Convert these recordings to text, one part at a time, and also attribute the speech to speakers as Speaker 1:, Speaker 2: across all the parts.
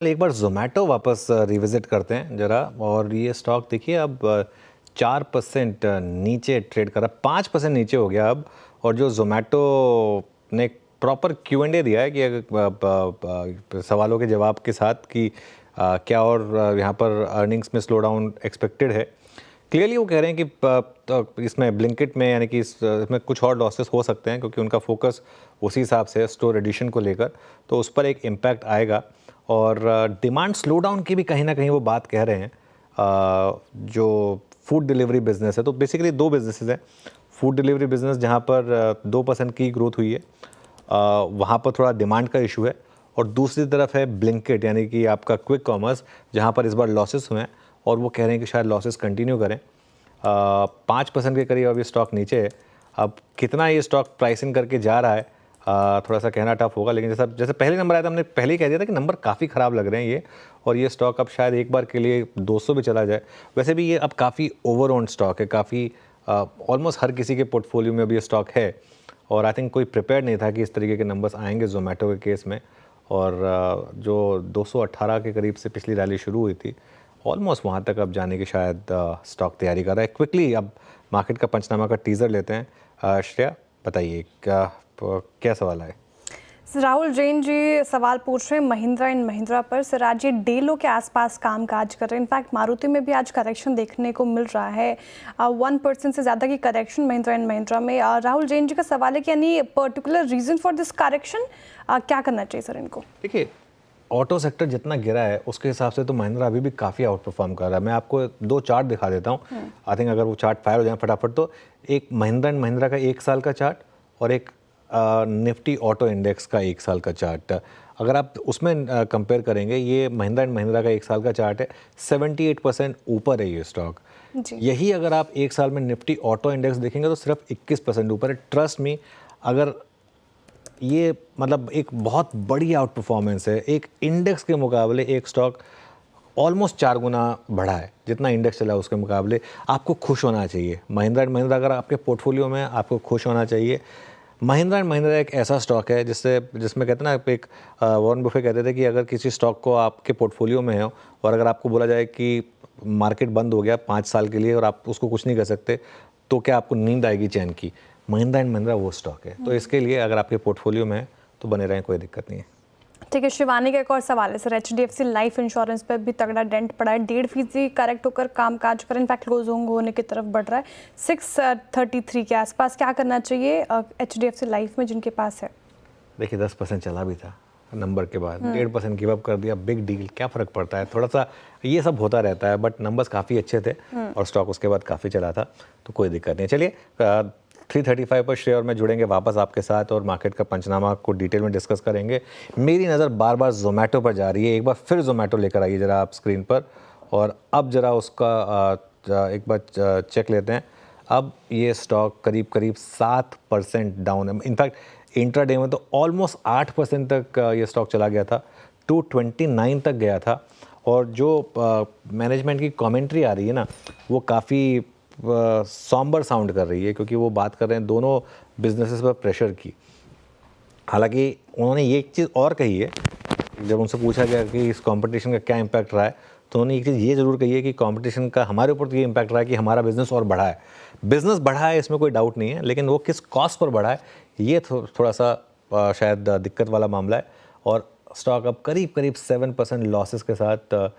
Speaker 1: एक बार ज़ोमैटो वापस रिविज़िट करते हैं ज़रा। और ये स्टॉक देखिए अब 4% नीचे ट्रेड कर रहा है, 5% नीचे हो गया अब। और जो ज़ोमैटो ने एक प्रॉपर Q&A दिया है कि सवालों के जवाब के साथ कि क्या और यहाँ पर अर्निंग्स में स्लो डाउन एक्सपेक्टेड है। क्लियरली वो कह रहे हैं कि तो इसमें ब्लिंकिट में यानी कि इसमें कुछ और लॉसेस हो सकते हैं क्योंकि उनका फोकस उसी हिसाब से है स्टोर एडिशन को लेकर, तो उस पर एक इम्पैक्ट आएगा। और डिमांड स्लो डाउन की भी कहीं ना कहीं वो बात कह रहे हैं। जो फूड डिलीवरी बिजनेस है, तो बेसिकली दो बिजनेसेस हैं। फूड डिलीवरी बिजनेस जहाँ पर 2% की ग्रोथ हुई है, वहाँ पर थोड़ा डिमांड का इशू है। और दूसरी तरफ है ब्लिंकिट यानी कि आपका क्विक कॉमर्स, जहाँ पर इस बार लॉसेस हुए हैं और वो कह रहे हैं कि शायद लॉसेस कंटिन्यू करें। 5% के करीब अभी स्टॉक नीचे है। अब कितना ये स्टॉक प्राइसिंग करके जा रहा है थोड़ा सा कहना टफ होगा, लेकिन जैसा जैसे पहले नंबर आया था हमने पहले ही कह दिया था कि नंबर काफ़ी ख़राब लग रहे हैं ये, और ये स्टॉक अब शायद एक बार के लिए 200 भी चला जाए। वैसे भी ये अब काफ़ी ओवर ओन्ड स्टॉक है, काफ़ी ऑलमोस्ट हर किसी के पोर्टफोलियो में अभी ये स्टॉक है। और आई थिंक कोई प्रिपेयर नहीं था कि इस तरीके के नंबर्स आएंगे ज़ोमैटो के केस में। और जो 218 के करीब से पिछली रैली शुरू हुई थी, ऑलमोस्ट वहाँ तक अब जाने की शायद स्टॉक तैयारी कर रहा है। क्विकली अब मार्केट का पंचनामा का टीज़र लेते हैं। श्रेया बताइए क्या सवाल है?
Speaker 2: राहुल जैन जी सवाल पूछ रहे हैं महिंद्रा एंड महिंद्रा पर। सर आज ये डे लो के आसपास काम काज कर रहे हैं। इनफैक्ट मारुति में भी आज करेक्शन देखने को मिल रहा है, 1% से ज़्यादा की करेक्शन महिंद्रा एंड महिंद्रा में। राहुल जैन जी का सवाल है कि यानी particular reason for this correction, क्या करना चाहिए सर इनको?
Speaker 1: देखिए, ऑटो सेक्टर जितना गिरा है उसके हिसाब से तो महिंद्रा अभी भी काफ़ी आउट परफॉर्म कर रहा है। मैं आपको दो चार्ट दिखा देता हूँ। आई थिंक अगर वो चार्ट फायर हो जाए फटाफट, तो एक महिंद्रा एंड महिंद्रा का 1 साल का चार्ट और एक निफ्टी ऑटो इंडेक्स का 1 साल का चार्ट। अगर आप उसमें कंपेयर करेंगे, ये महिंद्रा एंड महिंद्रा का 1 साल का चार्ट है, 78% ऊपर है ये स्टॉक। यही अगर आप 1 साल में निफ्टी ऑटो इंडेक्स देखेंगे तो सिर्फ 21% ऊपर है। ट्रस्ट मी, अगर ये मतलब एक बहुत बड़ी आउट परफॉर्मेंस है। एक इंडेक्स के मुकाबले एक स्टॉक ऑलमोस्ट 4 गुना बढ़ा है, जितना इंडेक्स चला है उसके मुकाबले। आपको खुश होना चाहिए। महिंद्रा एंड महिंद्रा अगर आपके पोर्टफोलियो में, आपको खुश होना चाहिए। महिंद्रा एंड महिंद्रा एक ऐसा स्टॉक है जिसमें कहते हैं ना, एक वॉरेन बफे कहते थे कि अगर किसी स्टॉक को आपके पोर्टफोलियो में हो और अगर आपको बोला जाए कि मार्केट बंद हो गया 5 साल के लिए और आप उसको कुछ नहीं कर सकते, तो क्या आपको नींद आएगी चैन की? महिंद्रा एंड महिंद्रा वो स्टॉक है। तो इसके लिए अगर आपके पोर्टफोलियो में है तो बने रहें, कोई दिक्कत नहीं है।
Speaker 2: ठीक है, शिवानी का एक और सवाल है सर। HDFC लाइफ इंश्योरेंस पर भी तगड़ा डेंट पड़ा है, 1.5% करेक्ट होकर काम काज पर इनफैक्ट क्लोज होने की तरफ बढ़ रहा है 633 के आसपास। क्या करना चाहिए HDFC लाइफ में जिनके पास है?
Speaker 1: देखिए 10% चला भी था नंबर के बाद, 1.5% गिव अप कर दिया, बिग डील, क्या फ़र्क पड़ता है? थोड़ा सा ये सब होता रहता है, बट नंबर्स काफ़ी अच्छे थे और स्टॉक उसके बाद काफ़ी चला था, तो कोई दिक्कत नहीं। चलिए 335 पर श्रेय और मैं जुड़ेंगे वापस आपके साथ और मार्केट का पंचनामा को डिटेल में डिस्कस करेंगे। मेरी नज़र बार बार ज़ोमैटो पर जा रही है, एक बार फिर ज़ोमैटो लेकर आइए ज़रा आप स्क्रीन पर। और अब ज़रा उसका एक बार चेक लेते हैं। अब ये स्टॉक करीब करीब 7% डाउन है। इनफैक्ट इंट्राडे में तो ऑलमोस्ट 8% तक ये स्टॉक चला गया था, 229 तक गया था। और जो मैनेजमेंट की कमेंट्री आ रही है ना, वो काफ़ी सॉम्बर साउंड कर रही है, क्योंकि वो बात कर रहे हैं दोनों बिजनेसेस पर प्रेशर की। हालांकि उन्होंने ये एक चीज़ और कही है, जब उनसे पूछा गया कि इस कंपटीशन का क्या इम्पैक्ट रहा है, तो उन्होंने एक चीज़ ये ज़रूर कही है कि कंपटीशन का हमारे ऊपर तो ये इम्पैक्ट रहा है कि हमारा बिज़नेस और बढ़ा है। बिज़नेस बढ़ा है, इसमें कोई डाउट नहीं है, लेकिन वो किस कॉस्ट पर बढ़ा है, ये थोड़ा सा शायद दिक्कत वाला मामला है। और स्टॉक अब करीब करीब 7% लॉसेस के साथ,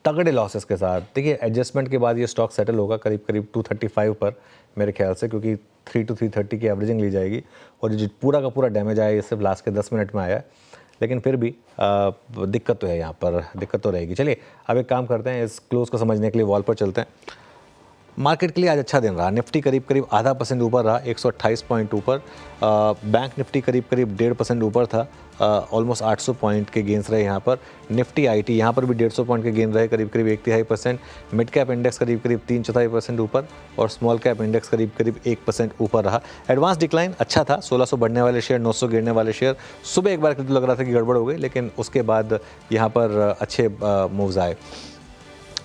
Speaker 1: तगड़े लॉसेस के साथ, देखिए एडजस्टमेंट के बाद ये स्टॉक सेटल होगा करीब करीब 235 पर मेरे ख्याल से, क्योंकि 3 to 330 की एवरेजिंग ली जाएगी। और जो पूरा का पूरा डैमेज आया ये सिर्फ लास्ट के 10 मिनट में आया है, लेकिन फिर भी दिक्कत तो है, यहाँ पर दिक्कत तो रहेगी। चलिए अब एक काम करते हैं, इस क्लोज को समझने के लिए वॉल पर चलते हैं। मार्केट के लिए आज अच्छा दिन रहा। निफ्टी करीब करीब 0.5% ऊपर रहा, 128 पॉइंट ऊपर। बैंक निफ्टी करीब करीब 1.5% ऊपर था, ऑलमोस्ट 800 पॉइंट के गेंस रहे यहाँ पर। निफ्टी आईटी यहाँ पर भी 150 पॉइंट के गेंस रहे, करीब करीब 1/3%। मिड कैप इंडेक्स करीब करीब 3/4% ऊपर और स्मॉल कैप इंडेक्स करीब करीब 1% ऊपर रहा। एडवांस डिक्लाइन अच्छा था, 1600 बढ़ने वाले शेयर, 900 गिरने वाले शेयर। सुबह एक बार लग रहा था कि गड़बड़ हो गई, लेकिन उसके बाद यहाँ पर अच्छे मूव्स आए।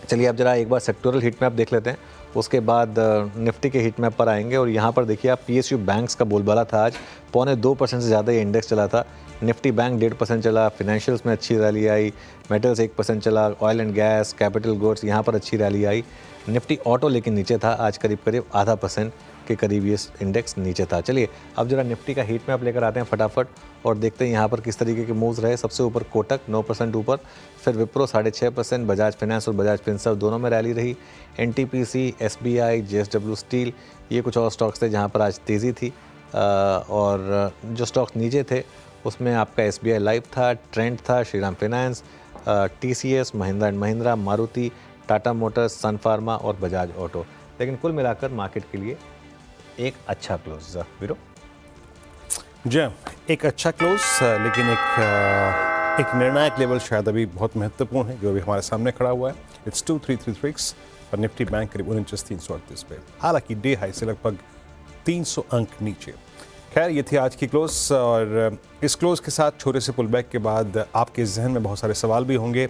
Speaker 1: चलिए अब जरा एक बार सेक्टोरल हीट मैप देख लेते हैं, उसके बाद निफ्टी के हीट मैप पर आएंगे। और यहाँ पर देखिए आप, PSU बैंक्स का बोलबाला था आज, 1.25% से ज़्यादा ये इंडेक्स चला था। निफ्टी बैंक 1.5% चला, फिनेंशियल्स में अच्छी रैली आई, मेटल्स 1% चला, oil and gas, capital goods यहाँ पर अच्छी रैली आई। निफ्टी ऑटो लेकिन नीचे था, आज करीब करीब 0.5% के करीब ये इंडेक्स नीचे था। चलिए अब जरा निफ्टी का हीट मैप लेकर आते हैं फटाफट और देखते हैं यहाँ पर किस तरीके के मूव्स रहे। सबसे ऊपर कोटक 9% ऊपर, फिर विप्रो 6.5%, बजाज फाइनेंस और बजाज फिनसर्व दोनों में रैली रही। एनटीपीसी, एसबीआई, जेएसडब्ल्यू स्टील, ये कुछ और स्टॉक्स थे जहाँ पर आज तेज़ी थी। और जो स्टॉक्स नीचे थे उसमें आपका एसबीआई लाइफ था, ट्रेंड था, Shriram Finance, TCS, Mahindra and Mahindra, Maruti, Tata Motors, Sun Pharma और बजाज ऑटो। लेकिन कुल मिलाकर मार्केट के लिए एक अच्छा क्लोज। वीरो
Speaker 3: जी एक अच्छा क्लोज, लेकिन एक निर्णायक लेवल शायद अभी बहुत महत्वपूर्ण है जो अभी हमारे सामने खड़ा हुआ है। इट्स 2336 और निफ्टी बैंक करीब 49,338 पे, हालांकि डे हाई से लगभग 300 अंक नीचे। खैर ये थी आज की क्लोज और इस क्लोज के साथ छोटे से पुल बैक के बाद आपके जहन में बहुत सारे सवाल भी होंगे,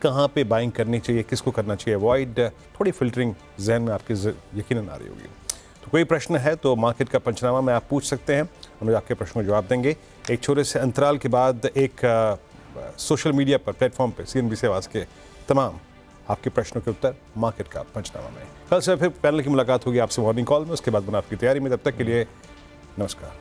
Speaker 3: कहाँ पे बाइंग करनी चाहिए, किसको करना चाहिए अवॉइड, थोड़ी फिल्टरिंग जहन में आपके यकीनन आ रही होगी। तो कोई प्रश्न है तो मार्केट का पंचनामा में आप पूछ सकते हैं, हम लोग आपके प्रश्नों का जवाब देंगे। एक छोटे से अंतराल के बाद एक सोशल मीडिया पर प्लेटफॉर्म पे CNBC से आवाज़ के तमाम आपके प्रश्नों के उत्तर मार्केट का पंचनामा में। कल से फिर पैनल की मुलाकात होगी आपसे मॉर्निंग कॉल में, उसके बाद बना आपकी तैयारी में। तब तक के लिए नमस्कार।